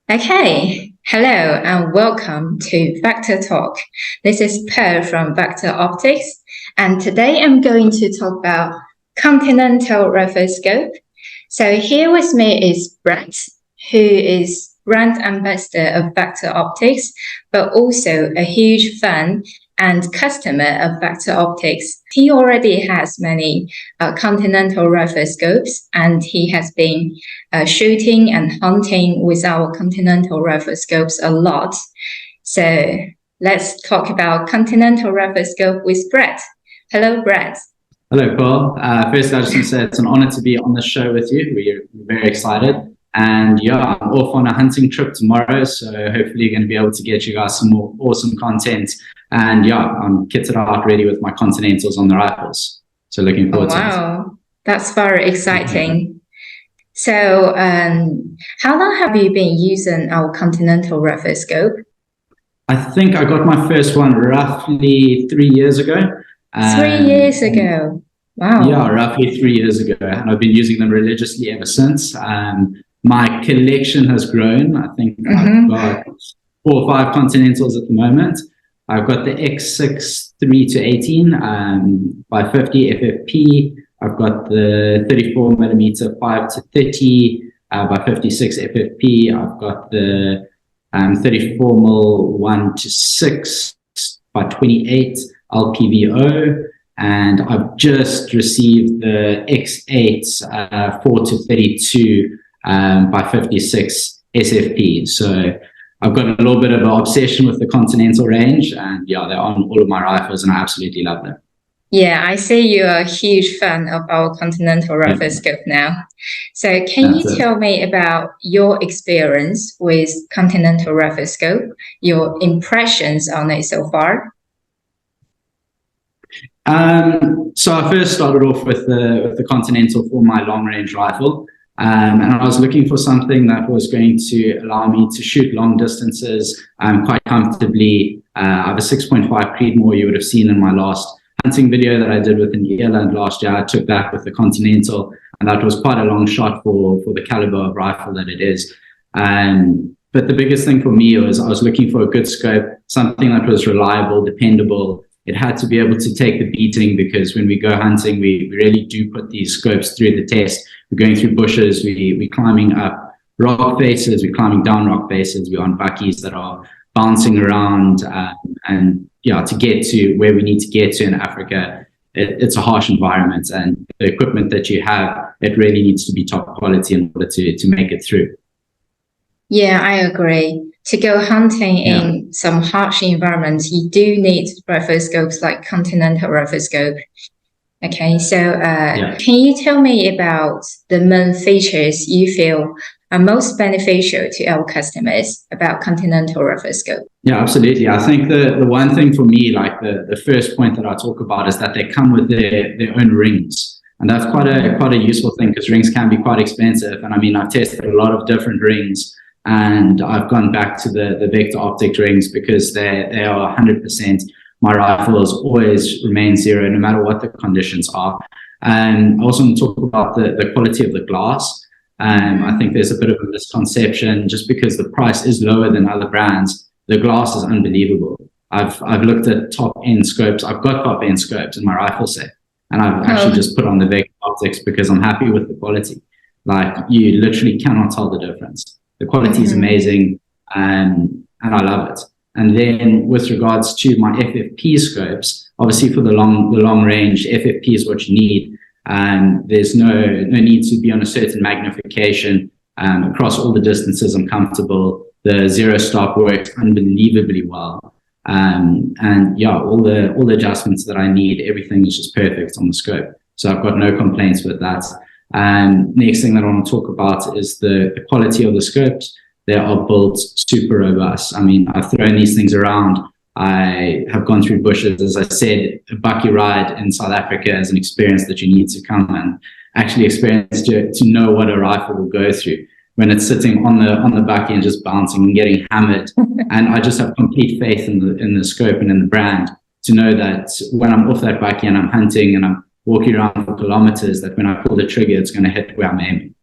Okay, hello and welcome to VecTalk. This is Per from Vector Optics, and today I'm going to talk about Continental Riflescope. So here with me is Brett, who is brand ambassador of Vector Optics, but also a huge fan and customer of Vector Optics. He already has many Continental Riflescopes, and he has been shooting and hunting with our Continental Riflescopes a lot. So let's talk about Continental Riflescope with Brett. Hello, Brett. Hello, Paul. First, I just want to say it's an honor to be on the show with you. We're very excited. And yeah, I'm off on a hunting trip tomorrow, so hopefully going to be able to get you guys some more awesome content. And yeah, I'm kitted out ready with my Continentals on the rifles. So looking forward to it. Wow, that's very exciting. So how long have you been using our Continental Riflescope? I think I got my first one roughly 3 years ago. 3 years ago. Wow. Yeah, roughly 3 years ago. And I've been using them religiously ever since. My collection has grown. I think I've got 4 or 5 Continentals at the moment. I've got the X6 3 to 18 by 50 FFP. I've got the 34 millimeter 5 to 30 by 56 FFP. I've got the 34 mil 1 to 6 by 28 LPVO. And I've just received the X8 4 to 32 by 56 SFP. So I've got a little bit of an obsession with the Continental range, and yeah, they're on all of my rifles, and I absolutely love them. Yeah, I see you're a huge fan of our Continental Riflescope now. So can you tell me about your experience with Continental Riflescope, your impressions on it so far? So I first started off with the Continental for my long range rifle. And I was looking for something that was going to allow me to shoot long distances quite comfortably. I have a 6.5 Creedmoor you would have seen in my last hunting video that I did with in Ireland last year. I took that with the Continental, and that was quite a long shot for the caliber of rifle that it is. But the biggest thing for me was I was looking for a good scope, something that was reliable, dependable. It had to be able to take the beating, because when we go hunting, we really do put these scopes through the test. We're going through bushes, we're climbing up rock faces, we're climbing down rock faces, we're on buckies that are bouncing around. And yeah, to get to where we need to get to in Africa, it's a harsh environment. And the equipment that you have, it really needs to be top quality in order to make it through. Yeah, I agree. To go hunting in some harsh environments, you do need riflescopes like Continental Riflescope. Okay, so can you tell me about the main features you feel are most beneficial to our customers about Continental Riflescope? Yeah, absolutely. I think the one thing for me, like the first point that I talk about, is that they come with their own rings. And that's quite a useful thing, because rings can be quite expensive. And I mean, I've tested a lot of different rings, and I've gone back to the Vector Optic rings because they are 100%. My rifles always remain zero, no matter what the conditions are. And I also want to talk about the quality of the glass. I think there's a bit of a misconception. Just because the price is lower than other brands, the glass is unbelievable. I've looked at top-end scopes. I've got top-end scopes in my rifle set, and I've actually just put on the Vector Optics because I'm happy with the quality. Like, you literally cannot tell the difference. The quality is amazing, and I love it. And then with regards to my FFP scopes, obviously for the long range, FFP is what you need. And there's no need to be on a certain magnification. Across all the distances, I'm comfortable. The zero stop works unbelievably well. And yeah, all the adjustments that I need, everything is just perfect on the scope. So I've got no complaints with that. Next thing that I want to talk about is the quality of the scopes. They are built super robust. I mean, I've thrown these things around. I have gone through bushes. As I said, a bucky ride in South Africa is an experience that you need to come and actually experience to know what a rifle will go through when it's sitting on the bucky and just bouncing and getting hammered. And I just have complete faith in the scope and in the brand to know that when I'm off that bucky and I'm hunting and I'm walking around for kilometers, that when I pull the trigger, it's going to hit where I'm aiming.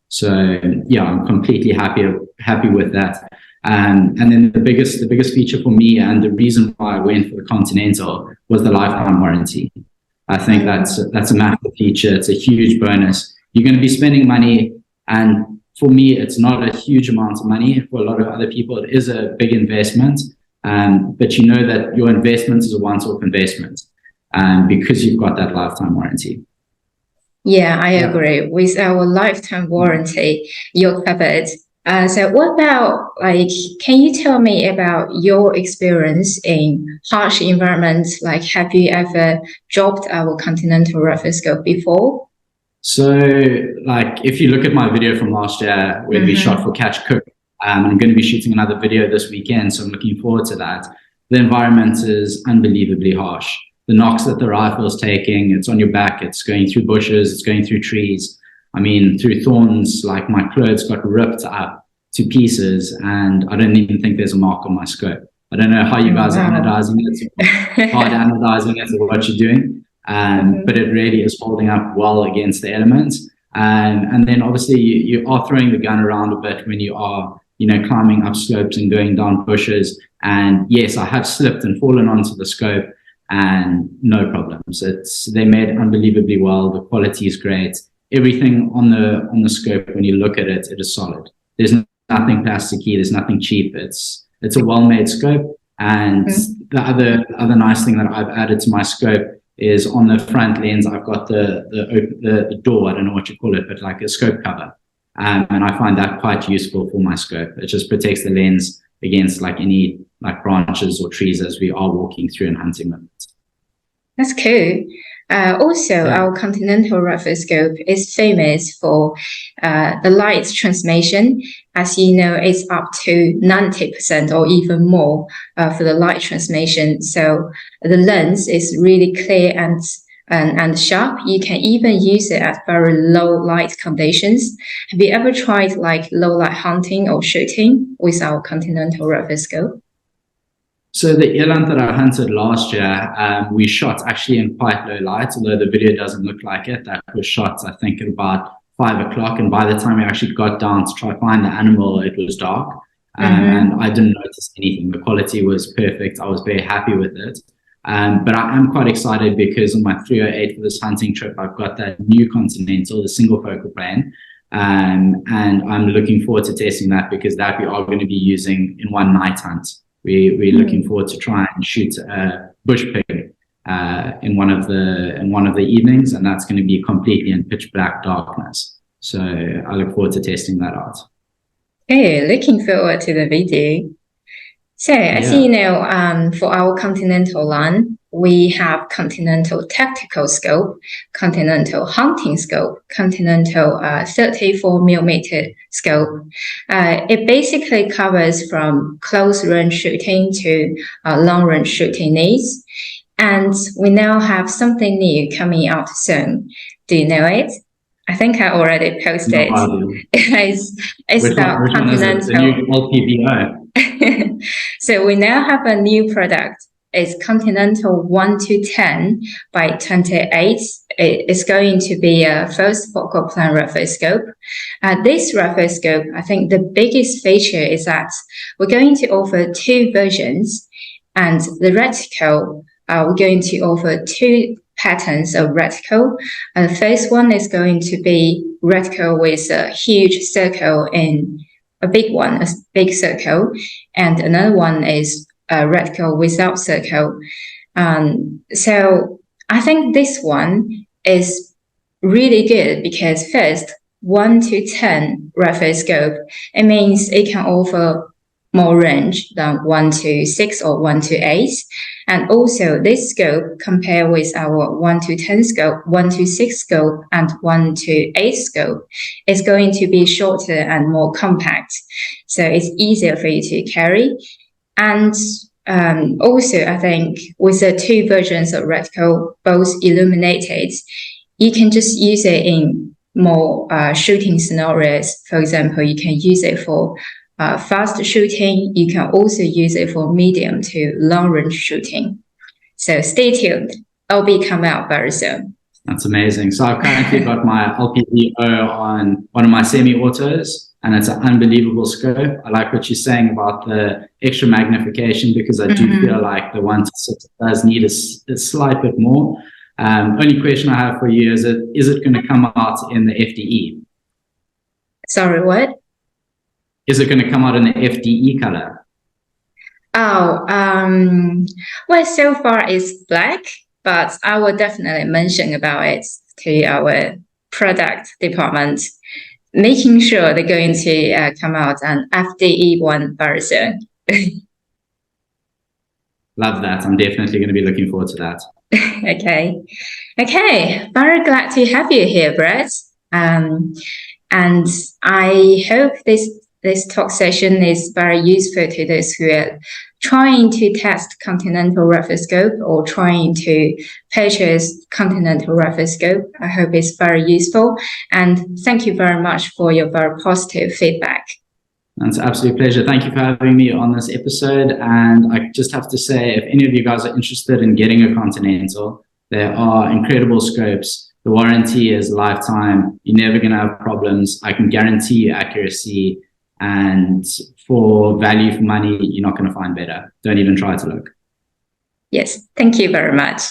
So yeah, I'm completely happy with that. And then the biggest feature for me, and the reason why I went for the Continental, was the lifetime warranty. I think that's a massive feature. It's a huge bonus. You're going to be spending money, and for me, it's not a huge amount of money. For a lot of other people, it is a big investment. But you know that your investment is a once-off investment, because you've got that lifetime warranty. Yeah, I agree. With our lifetime warranty, you're covered. So what about, can you tell me about your experience in harsh environments? Like, have you ever dropped our Continental riflescope before? So, if you look at my video from last year where we shot for Catch Cook, I'm going to be shooting another video this weekend, so I'm looking forward to that. The environment is unbelievably harsh. The knocks that the rifle is taking, it's on your back, it's going through bushes, it's going through trees. I mean, through thorns, my clothes got ripped up to pieces, and I don't even think there's a mark on my scope. I don't know how you guys are anodizing it, hard anodizing it, or what you're doing, but it really is holding up well against the elements. And then obviously you are throwing the gun around a bit when you are, climbing up slopes and going down bushes. And yes, I have slipped and fallen onto the scope, and no problems. They made unbelievably well. The quality is great. Everything on the scope, when you look at it, it is solid. There's nothing plasticky. There's nothing cheap. It's a well-made scope. And the other nice thing that I've added to my scope is on the front lens, I've got the door. I don't know what you call it, but like a scope cover. And I find that quite useful for my scope. It just protects the lens against any branches or trees as we are walking through and hunting them. That's cool. Our Continental riflescope is famous for the light transmission. As you know, it's up to 90% or even more for the light transmission. So the lens is really clear and sharp. You can even use it at very low light conditions. Have you ever tried low light hunting or shooting with our Continental riflescope? So the eland that I hunted last year, we shot actually in quite low light, although the video doesn't look like it. That was shot, I think, at about 5 o'clock. And by the time we actually got down to try to find the animal, it was dark. And I didn't notice anything. The quality was perfect. I was very happy with it. But I am quite excited because on my 308 for this hunting trip, I've got that new Continental, the single focal plane. And I'm looking forward to testing that, because that we are going to be using in one night hunt. We're looking forward to try and shoot a bush pig in one of the evenings, and that's going to be completely in pitch black darkness. So I look forward to testing that out. Hey, looking forward to the video. So as you know, for our Continental line, we have Continental Tactical Scope, Continental Hunting Scope, Continental 34mm scope. It basically covers from close range shooting to long range shooting needs. And we now have something new coming out soon. Do you know it? I think I already posted. It's about Continental. The new LPVO. So we now have a new product. It's Continental 1-10 by 28. It's going to be a first focal plane riflescope. This riflescope, I think the biggest feature is that we're going to offer 2 versions, and the reticle, we're going to offer 2 patterns of reticle. The first one is going to be reticle with a huge circle in a big circle, and another one is a reticle without circle. So I think this one is really good because first, 1-10 riflescope, it means it can offer more range than 1-6 or 1-8. And also this scope compared with our 1-10 scope, 1-6 scope, and 1-8 scope is going to be shorter and more compact. So it's easier for you to carry. And also, I think with the 2 versions of reticle, both illuminated, you can just use it in more shooting scenarios. For example, you can use it for fast shooting. You can also use it for medium to long range shooting. So stay tuned. It'll be coming out very soon. That's amazing. So I've currently got my LPVO on one of my semi-autos, and it's an unbelievable scope. I like what you're saying about the extra magnification, because I do feel like the 1:6 does need a slight bit more. Only question I have for you is it going to come out in the FDE? Sorry, what? Is it going to come out in the FDE color? Oh, well, so far it's black, but I will definitely mention about it to our product department, making sure they're going to come out an FDE one very soon. Love that. I'm definitely going to be looking forward to that. Okay. Very glad to have you here, Brett. And I hope this talk session is very useful to those who are trying to test Continental riflescope or trying to purchase Continental riflescope. I hope it's very useful. And thank you very much for your very positive feedback. It's an absolute pleasure. Thank you for having me on this episode. And I just have to say, if any of you guys are interested in getting a Continental, there are incredible scopes. The warranty is lifetime. You're never going to have problems. I can guarantee you accuracy. And for value for money, you're not going to find better. Don't even try to look. Yes, thank you very much.